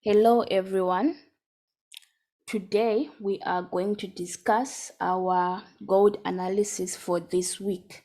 Hello everyone. Today we are going to discuss our gold analysis for this week.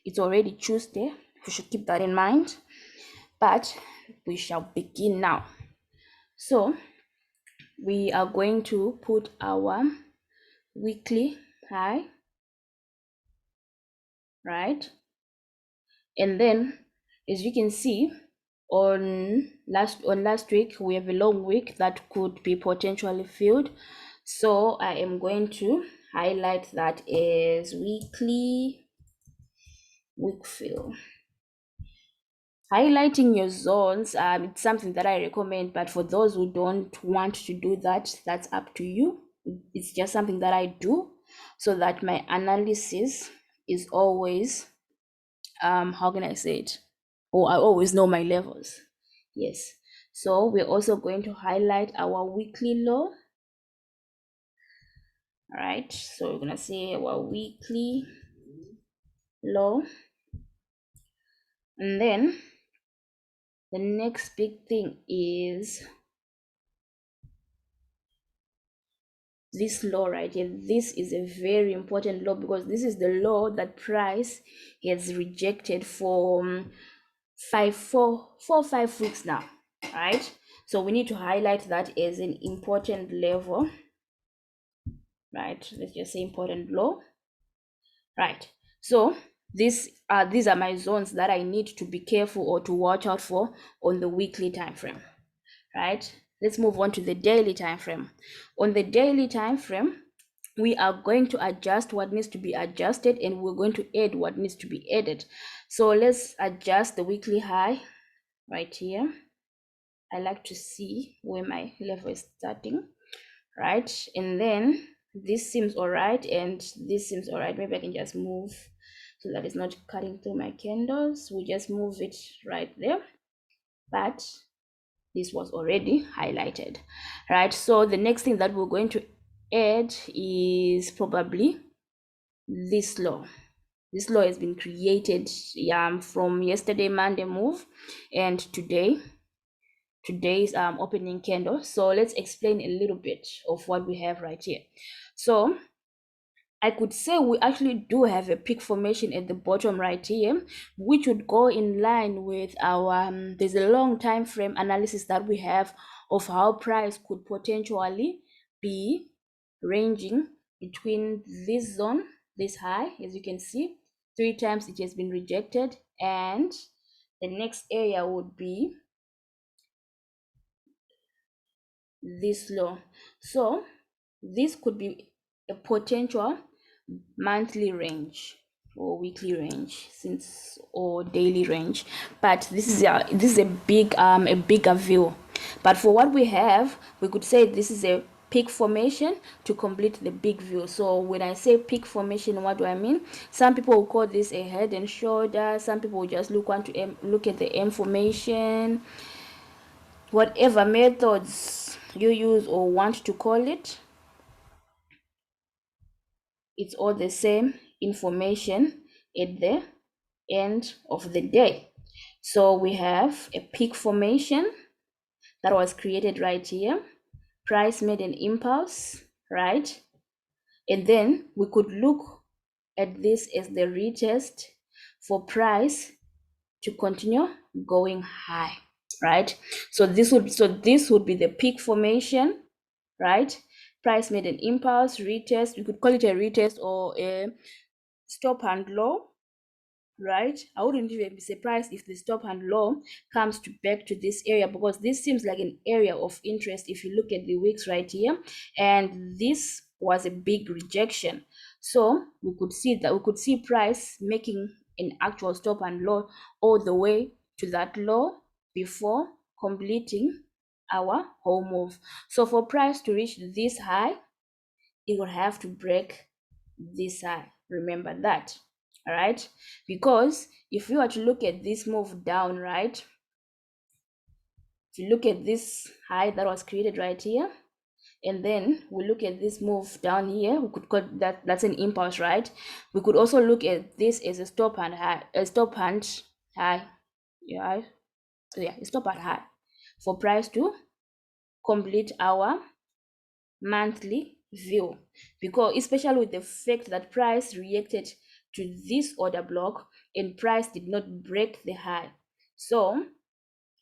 It's already Tuesday. You should keep that in mind. But we shall begin now. So we are going to put our weekly high, right? And then as you can see, on last week we have a long week that could be potentially filled, so I am going to highlight that as weekly week fill. Highlighting your zones, it's something that I recommend, but for those who don't want to do that, that's up to you. It's just something that I do so that my analysis is always how can I say it, or I always know my levels. Yes, so we're also going to highlight our weekly low. All right, so we're gonna say our weekly low, and then the next big thing is this low right here. This is a very important low because this is the low that price has rejected for 5 weeks now, right? So we need to highlight that as an important level, right? Let's just say important low, right? So these are my zones that I need to be careful or to watch out for on the weekly time frame, right? Let's move on to the daily time frame. On the daily time frame, we are going to adjust what needs to be adjusted and we're going to add what needs to be added. So let's adjust the weekly high right here. I like to see where my level is starting, right? And then this seems all right and this seems all right. Maybe I can just move so that it's not cutting through my candles. We just move it right there, but this was already highlighted, right? So the next thing that we're going to add is probably this law. This law has been created from yesterday Monday move and today's opening candle. So let's explain a little bit of what we have right here. So I could say we actually do have a peak formation at the bottom right here, which would go in line with our there's a long time frame analysis that we have of how price could potentially be ranging between this zone, this high, as you can see, 3 times it has been rejected, and the next area would be this low. So this could be a potential monthly range or weekly range since or daily range, but this is a bigger view. But for what we have, we could say this is a peak formation to complete the big view. So when I say peak formation, what do I mean? Some people will call this a head and shoulder, some people will just look at the M formation. Whatever methods you use or want to call it, it's all the same information at the end of the day. So we have a peak formation that was created right here. Price made an impulse, right? And then we could look at this as the retest for price to continue going high, right? So this would be the peak formation, right? Price made an impulse, retest. You could call it a retest or a stop and low, right? I wouldn't even be surprised if the stop and low comes back to this area, because this seems like an area of interest if you look at the wicks right here, and this was a big rejection. So we could see price making an actual stop and low all the way to that low before completing our whole move. So for price to reach this high, it would have to break this high. Remember that. All right, because if you were to look at this move down, right, if you look at this high that was created right here, and then we look at this move down here, we could call that's an impulse, right? We could also look at this as a stop and high, a stop and high. Yeah, a stop and high for price to complete our monthly view, because especially with the fact that price reacted to this order block and price did not break the high. So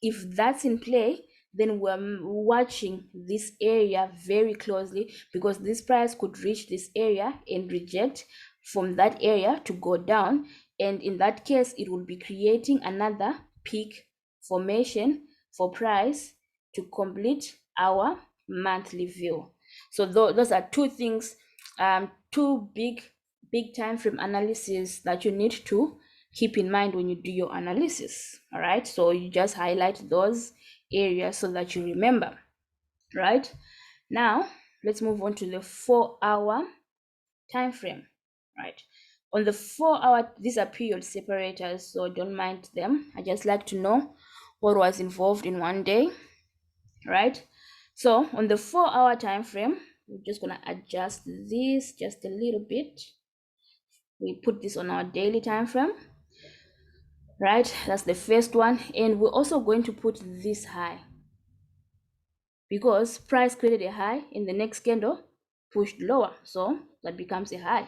if that's in play, then we're watching this area very closely, because this price could reach this area and reject from that area to go down, and in that case it will be creating another peak formation for price to complete our monthly view. So those are two things, two big time frame analysis that you need to keep in mind when you do your analysis. All right, so you just highlight those areas so that you remember. Right, now let's move on to the 4-hour time frame. Right, on the 4-hour, these are period separators, so don't mind them. I just like to know what was involved in one day. Right, so on the 4-hour time frame, we're just going to adjust this just a little bit. We put this on our daily time frame. Right, that's the first one, and we're also going to put this high because price created a high in the next candle, pushed lower, so that becomes a high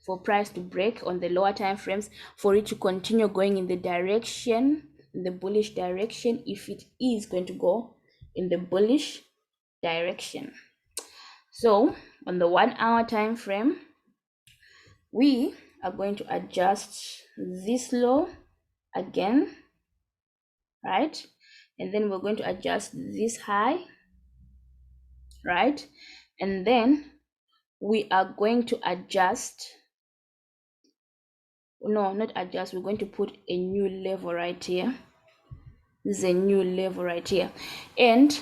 for price to break on the lower time frames, for it to continue going in the direction, in the bullish direction, if it is going to go in the bullish direction. So on the 1-hour time frame, we are going to adjust this low again, right, and then we're going to adjust this high, right, and then we are going to adjust, no, not adjust, we're going to put a new level right here. This is a new level right here. And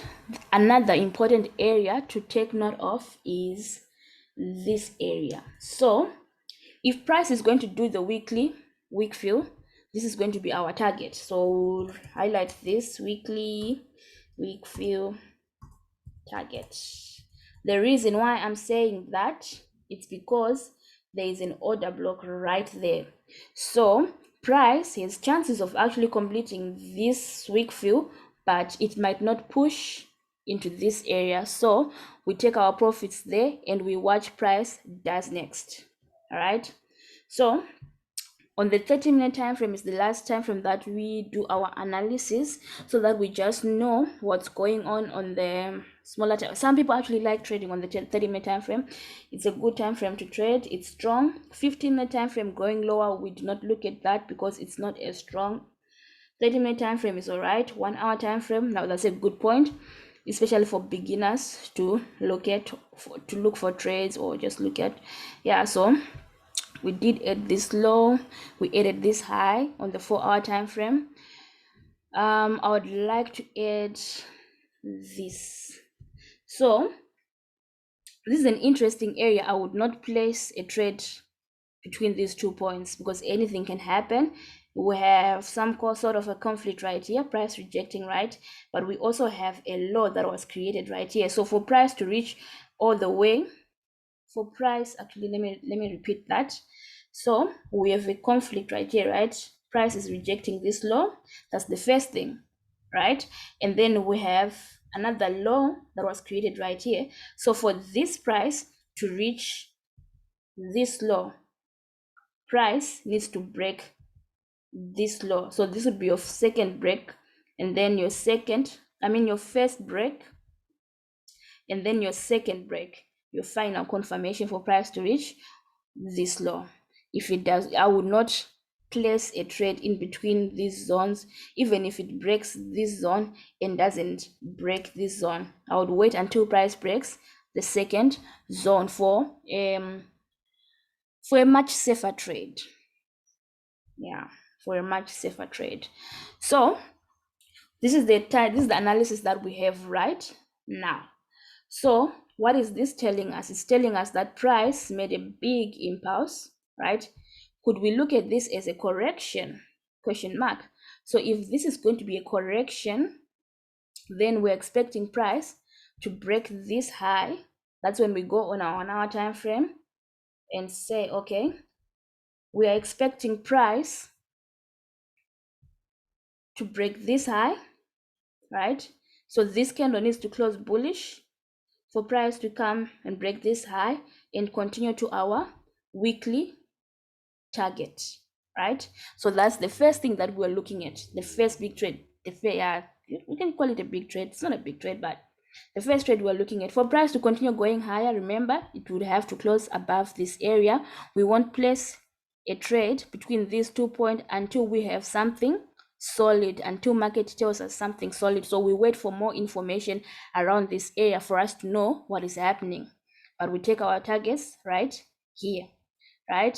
another important area to take note of is this area. So if price is going to do the weekly week fill, this is going to be our target. So highlight this weekly week fill target. The reason why I'm saying that, it's because there is an order block right there. So price has chances of actually completing this week fill, but it might not push into this area. So we take our profits there and we watch price does next. All right, so on the 30-minute time frame is the last time frame that we do our analysis, so that we just know what's going on the smaller time. Some people actually like trading on the 30-minute time frame. It's a good time frame to trade. It's strong. 15-minute time frame going lower, we do not look at that because it's not as strong. 30-minute time frame is all right. 1-hour time frame, now that's a good point, especially for beginners to look for trades, or just look at, yeah. So we did add this low, we added this high on the 4-hour time frame. I would like to add this. So this is an interesting area. I would not place a trade between these 2 points because anything can happen. We have some sort of a conflict right here, price rejecting, right, but we also have a low that was created right here. So for price to reach all the way, for price, actually let me repeat that. So we have a conflict right here, right? Price is rejecting this low. That's the first thing, right? And then we have another low that was created right here. So for this price to reach this low, price needs to break this low. So this would be your second break, and then your first break, and then your second break, your final confirmation for price to reach this low. If it does, I would not place a trade in between these zones. Even if it breaks this zone and doesn't break this zone, I would wait until price breaks the second zone for a much safer trade. Yeah, for a much safer trade. So this is the analysis that we have right now. So what is this telling us? It's telling us that price made a big impulse, right? Could we look at this as a correction? Question mark. So if this is going to be a correction, then we're expecting price to break this high. That's when we go on our time frame and say, okay, we are expecting price to break this high, right? So this candle needs to close bullish for price to come and break this high and continue to our weekly target, right? So that's the first thing that we're looking at, the first big trade. We can call it a big trade. It's not a big trade, but the first trade we're looking at, for price to continue going higher, remember, it would have to close above this area. We won't place a trade between these 2 points until we have something solid, until market tells us something solid. So we wait for more information around this area for us to know what is happening. But we take our targets right here, right?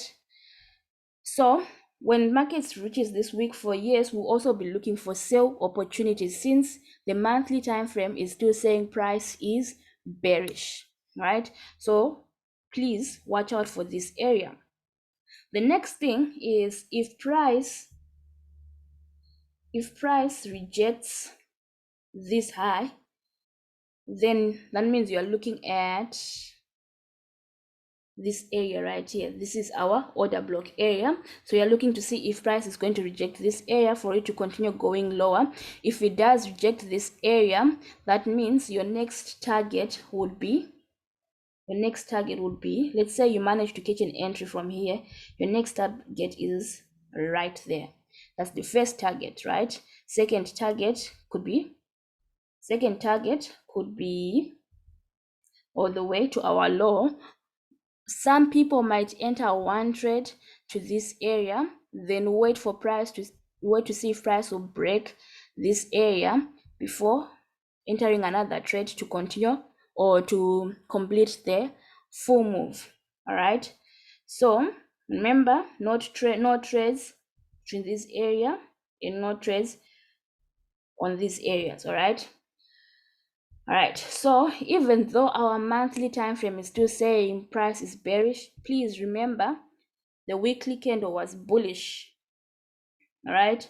So when markets reaches this week for years, we'll also be looking for sell opportunities, since the monthly time frame is still saying price is bearish, right? So please watch out for this area. The next thing is, if price rejects this high, then that means you are looking at this area right here. This is our order block area. So you're looking to see if price is going to reject this area for it to continue going lower. If it does reject this area, that means your next target would be, let's say you manage to catch an entry from here, your next target is right there. That's the first target, right? Second target could be all the way to our low. Some people might enter one trade to this area, then wait to see if price will break this area before entering another trade to continue or to complete the full move. All right. So remember, no trades in this area and no trades on these areas. All right. All right, so even though our monthly time frame is still saying price is bearish, please remember the weekly candle was bullish. All right,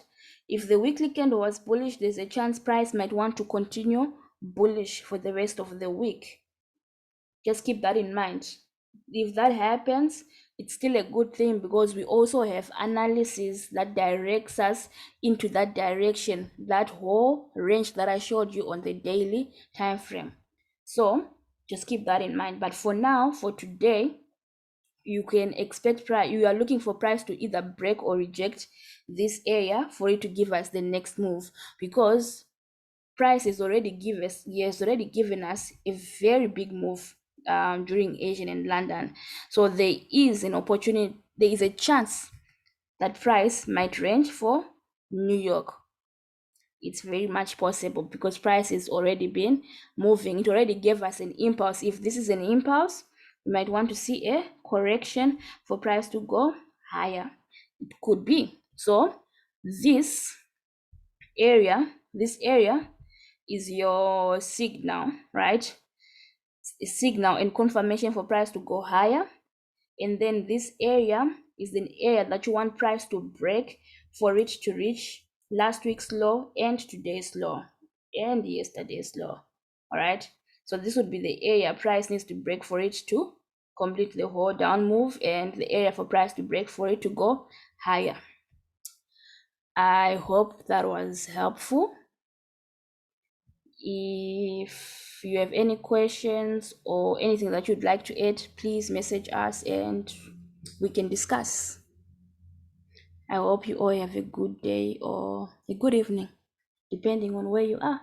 if the weekly candle was bullish, there's a chance price might want to continue bullish for the rest of the week. Just keep that in mind. If that happens, it's still a good thing, because we also have analysis that directs us into that direction, that whole range that I showed you on the daily time frame. So just keep that in mind. But for now, for today, you can expect price, you are looking for price to either break or reject this area for it to give us the next move, because price has already given us a very big move during Asian and London. So there is an opportunity, there is a chance that price might range for New York. It's very much possible, because price has already been moving. It already gave us an impulse. If this is an impulse, we might want to see a correction for price to go higher. It could be. So this area is your signal, right? A signal and confirmation for price to go higher. And then this area is an area that you want price to break for it to reach last week's low and today's low and yesterday's low. All right, so this would be the area price needs to break for it to complete the whole down move, and the area for price to break for it to go higher. I hope that was helpful. If you have any questions or anything that you'd like to add, please message us and we can discuss. I hope you all have a good day or a good evening, depending on where you are.